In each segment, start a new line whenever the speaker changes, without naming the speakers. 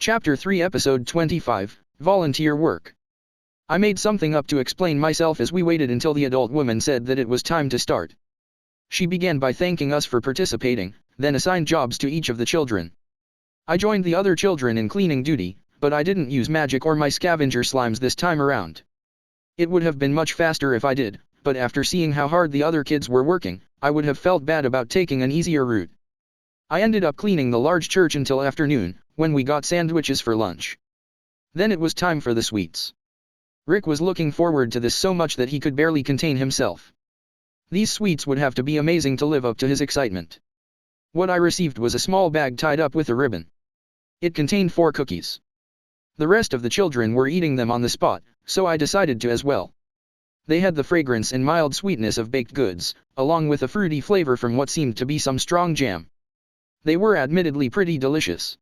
Chapter 3 Episode 25, Volunteer Work. I made something up to explain myself as we waited until the adult woman said that it was time to start. She began by thanking us for participating, then assigned jobs to each of the children. I joined the other children in cleaning duty, but I didn't use magic or my scavenger slimes this time around. It would have been much faster if I did, but after seeing how hard the other kids were working, I would have felt bad about taking an easier route. I ended up cleaning the large church until afternoon, when we got sandwiches for lunch. Then it was time for the sweets. Rick was looking forward to this so much that he could barely contain himself. These sweets would have to be amazing to live up to his excitement. What I received was a small bag tied up with a ribbon. It contained 4 cookies. The rest of the children were eating them on the spot, so I decided to as well. They had the fragrance and mild sweetness of baked goods, along with a fruity flavor from what seemed to be some strong jam. They were admittedly pretty delicious.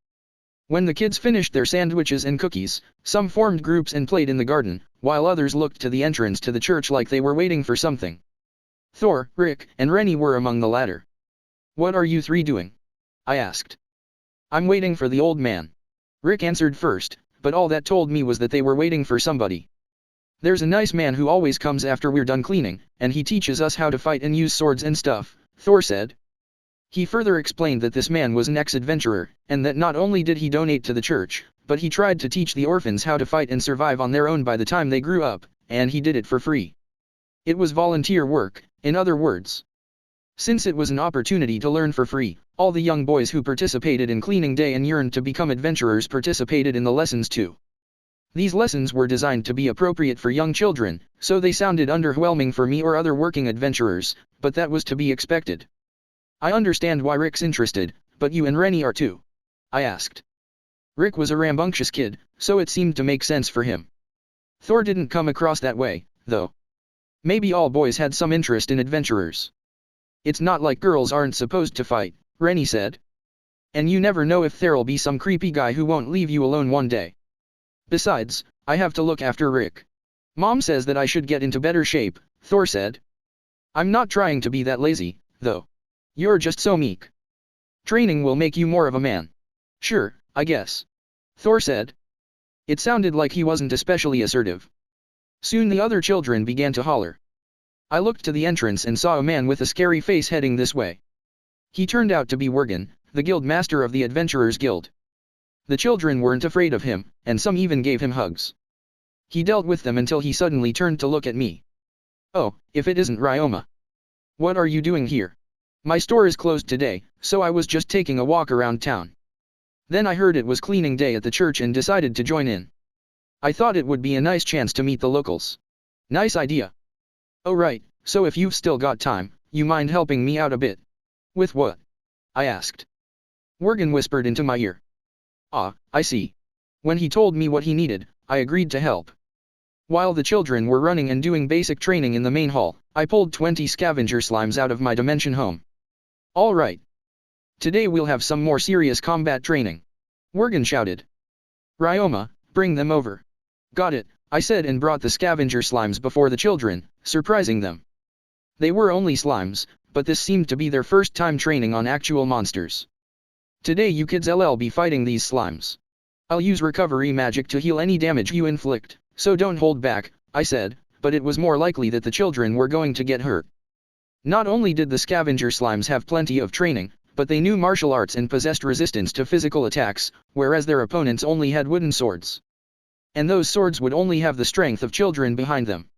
When the kids finished their sandwiches and cookies, some formed groups and played in the garden, while others looked to the entrance to the church like they were waiting for something. Thor, Rick, and Rennie were among the latter. "What are you 3 doing?" I asked. "I'm waiting for the old man." Rick answered first, but all that told me was that they were waiting for somebody. "There's a nice man who always comes after we're done cleaning, and he teaches us how to fight and use swords and stuff," Thor said. He further explained that this man was an ex-adventurer, and that not only did he donate to the church, but he tried to teach the orphans how to fight and survive on their own by the time they grew up, and he did it for free. It was volunteer work, in other words. Since it was an opportunity to learn for free, all the young boys who participated in cleaning day and yearned to become adventurers participated in the lessons too. These lessons were designed to be appropriate for young children, so they sounded underwhelming for me or other working adventurers, but that was to be expected. "I understand why Rick's interested, but you and Rennie are too?" I asked. Rick was a rambunctious kid, so it seemed to make sense for him. Thor didn't come across that way, though. Maybe all boys had some interest in adventurers. "It's not like girls aren't supposed to fight," Rennie said. "And you never know if there'll be some creepy guy who won't leave you alone one day. Besides, I have to look after Rick. Mom says that I should get into better shape," Thor said. "I'm not trying to be that lazy, though. You're just so meek. Training will make you more of a man." "Sure, I guess," Thor said. It sounded like he wasn't especially assertive. Soon the other children began to holler. I looked to the entrance and saw a man with a scary face heading this way. He turned out to be Worgen, the guild master of the Adventurers Guild. The children weren't afraid of him, and some even gave him hugs. He dealt with them until he suddenly turned to look at me. "Oh, if it isn't Ryoma. What are you doing here? My store is closed today, so I was just taking a walk around town. Then I heard it was cleaning day at the church and decided to join in. I thought it would be a nice chance to meet the locals." "Nice idea. Oh right, so if you've still got time, you mind helping me out a bit?" "With what?" I asked. Worgen whispered into my ear. "Ah, I see." When he told me what he needed, I agreed to help. While the children were running and doing basic training in the main hall, I pulled 20 scavenger slimes out of my dimension home. "All right. Today we'll have some more serious combat training," Worgen shouted. "Ryoma, bring them over." "Got it," I said and brought the scavenger slimes before the children, surprising them. They were only slimes, but this seemed to be their first time training on actual monsters. "Today you kids will be fighting these slimes. I'll use recovery magic to heal any damage you inflict, so don't hold back," I said, but it was more likely that the children were going to get hurt. Not only did the scavenger slimes have plenty of training, but they knew martial arts and possessed resistance to physical attacks, whereas their opponents only had wooden swords. And those swords would only have the strength of children behind them.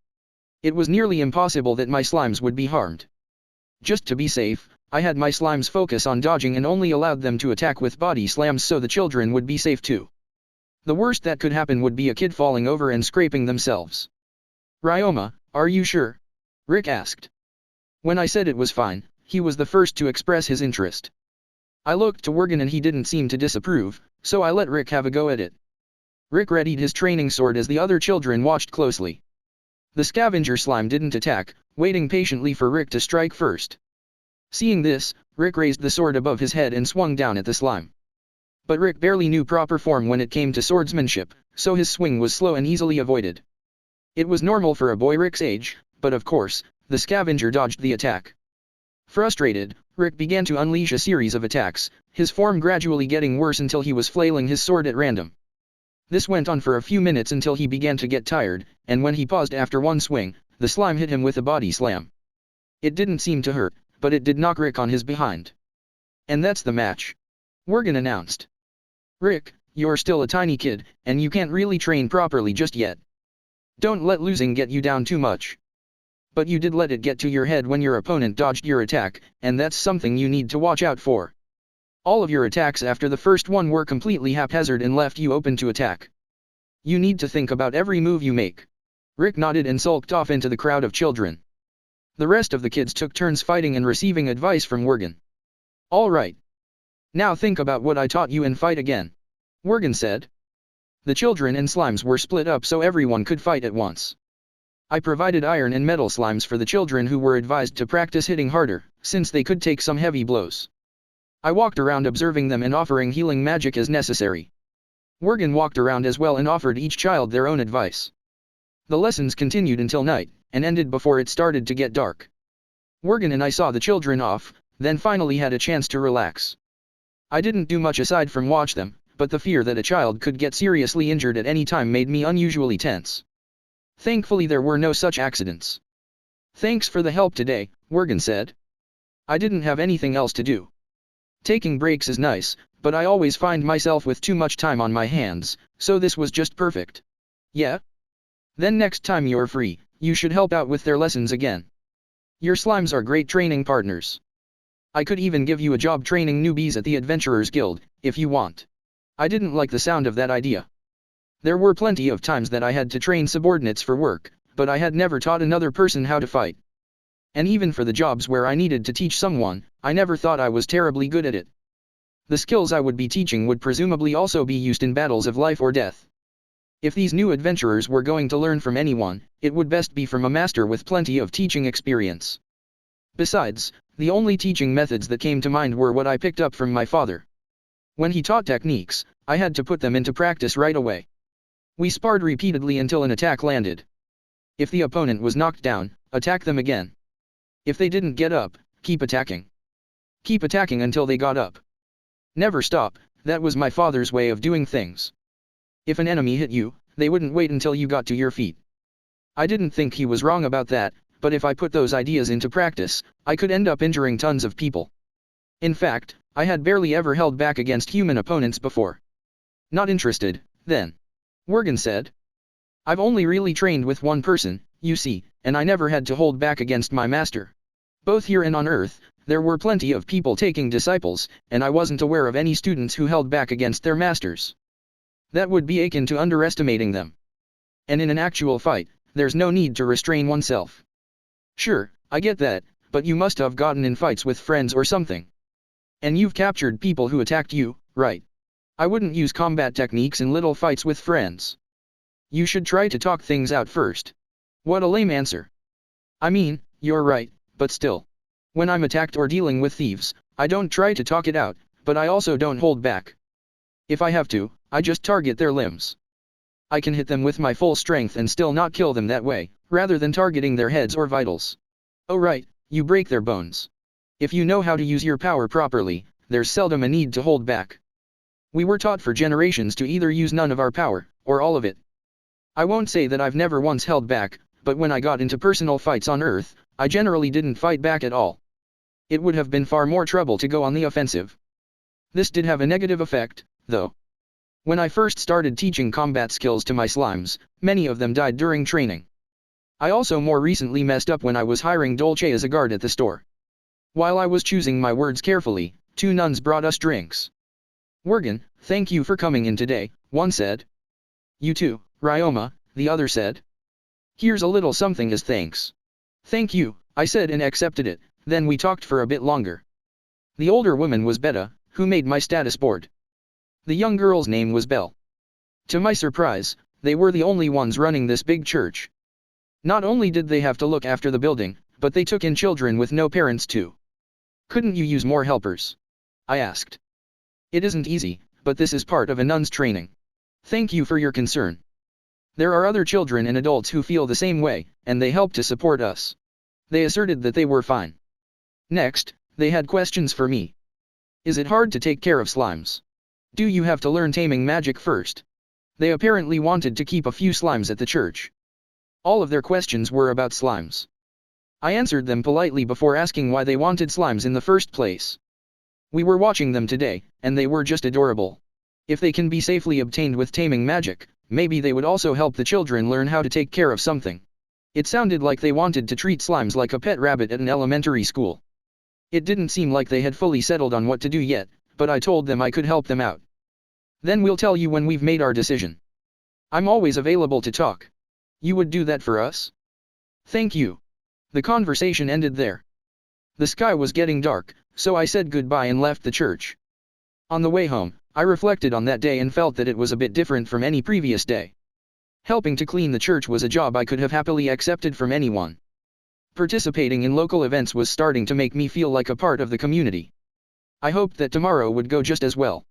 It was nearly impossible that my slimes would be harmed. Just to be safe, I had my slimes focus on dodging and only allowed them to attack with body slams so the children would be safe too. The worst that could happen would be a kid falling over and scraping themselves. "Ryoma, are you sure?" Rick asked. When I said it was fine, he was the first to express his interest. I looked to Worgen and he didn't seem to disapprove, so I let Rick have a go at it. Rick readied his training sword as the other children watched closely. The scavenger slime didn't attack, waiting patiently for Rick to strike first. Seeing this, Rick raised the sword above his head and swung down at the slime. But Rick barely knew proper form when it came to swordsmanship, so his swing was slow and easily avoided. It was normal for a boy Rick's age, but of course, the scavenger dodged the attack. Frustrated, Rick began to unleash a series of attacks, his form gradually getting worse until he was flailing his sword at random. This went on for a few minutes until he began to get tired, and when he paused after one swing, the slime hit him with a body slam. It didn't seem to hurt, but it did knock Rick on his behind. And that's the match. Worgen announced. Rick, you're still a tiny kid, and you can't really train properly just yet. Don't let losing get you down too much. But you did let it get to your head when your opponent dodged your attack, and that's something you need to watch out for. All of your attacks after the first one were completely haphazard and left you open to attack. You need to think about every move you make. Rick nodded and sulked off into the crowd of children. The rest of the kids took turns fighting and receiving advice from Worgen. All right. Now think about what I taught you and fight again. Worgen said. The children and slimes were split up so everyone could fight at once. I provided iron and metal slimes for the children who were advised to practice hitting harder, since they could take some heavy blows. I walked around observing them and offering healing magic as necessary. Worgen walked around as well and offered each child their own advice. The lessons continued until night, and ended before it started to get dark. Worgen and I saw the children off, then finally had a chance to relax. I didn't do much aside from watch them, but the fear that a child could get seriously injured at any time made me unusually tense. Thankfully there were no such accidents. Thanks for the help today, Worgen said. I didn't have anything else to do. Taking breaks is nice, but I always find myself with too much time on my hands, so this was just perfect. Yeah? Then next time you're free, you should help out with their lessons again. Your slimes are great training partners. I could even give you a job training newbies at the Adventurers Guild, if you want. I didn't like the sound of that idea. There were plenty of times that I had to train subordinates for work, but I had never taught another person how to fight. And even for the jobs where I needed to teach someone, I never thought I was terribly good at it. The skills I would be teaching would presumably also be used in battles of life or death. If these new adventurers were going to learn from anyone, it would best be from a master with plenty of teaching experience. Besides, the only teaching methods that came to mind were what I picked up from my father. When he taught techniques, I had to put them into practice right away. We sparred repeatedly until an attack landed. If the opponent was knocked down, attack them again. If they didn't get up, keep attacking. Keep attacking until they got up. Never stop, that was my father's way of doing things. If an enemy hit you, they wouldn't wait until you got to your feet. I didn't think he was wrong about that, but if I put those ideas into practice, I could end up injuring tons of people. In fact, I had barely ever held back against human opponents before. Not interested, then. Worgen said. I've only really trained with one person, you see, and I never had to hold back against my master. Both here and on Earth, there were plenty of people taking disciples, and I wasn't aware of any students who held back against their masters. That would be akin to underestimating them. And in an actual fight, there's no need to restrain oneself. Sure, I get that, but you must have gotten in fights with friends or something. And you've captured people who attacked you, right? I wouldn't use combat techniques in little fights with friends. You should try to talk things out first. What a lame answer. I mean, you're right, but still. When I'm attacked or dealing with thieves, I don't try to talk it out, but I also don't hold back. If I have to, I just target their limbs. I can hit them with my full strength and still not kill them that way, rather than targeting their heads or vitals. Oh right, you break their bones. If you know how to use your power properly, there's seldom a need to hold back. We were taught for generations to either use none of our power, or all of it. I won't say that I've never once held back, but when I got into personal fights on Earth, I generally didn't fight back at all. It would have been far more trouble to go on the offensive. This did have a negative effect, though. When I first started teaching combat skills to my slimes, many of them died during training. I also more recently messed up when I was hiring Dolce as a guard at the store. While I was choosing my words carefully, 2 nuns brought us drinks. Worgen, thank you for coming in today, one said. You too, Ryoma, the other said. Here's a little something as thanks. Thank you, I said and accepted it, then we talked for a bit longer. The older woman was Betta, who made my status board. The young girl's name was Belle. To my surprise, they were the only ones running this big church. Not only did they have to look after the building, but they took in children with no parents too. Couldn't you use more helpers? I asked. It isn't easy, but this is part of a nun's training. Thank you for your concern. There are other children and adults who feel the same way, and they help to support us. They asserted that they were fine. Next, They had questions for me. Is it hard to take care of slimes? Do you have to learn taming magic first? They apparently wanted to keep a few slimes at the church. All of their questions were about slimes. I answered them politely before asking why they wanted slimes in the first place. We were watching them today, and they were just adorable. If they can be safely obtained with taming magic, maybe they would also help the children learn how to take care of something. It sounded like they wanted to treat slimes like a pet rabbit at an elementary school. It didn't seem like they had fully settled on what to do yet, but I told them I could help them out. Then we'll tell you when we've made our decision. I'm always available to talk. You would do that for us? Thank you. The conversation ended there. The sky was getting dark, so I said goodbye and left the church. On the way home, I reflected on that day and felt that it was a bit different from any previous day. Helping to clean the church was a job I could have happily accepted from anyone. Participating in local events was starting to make me feel like a part of the community. I hoped that tomorrow would go just as well.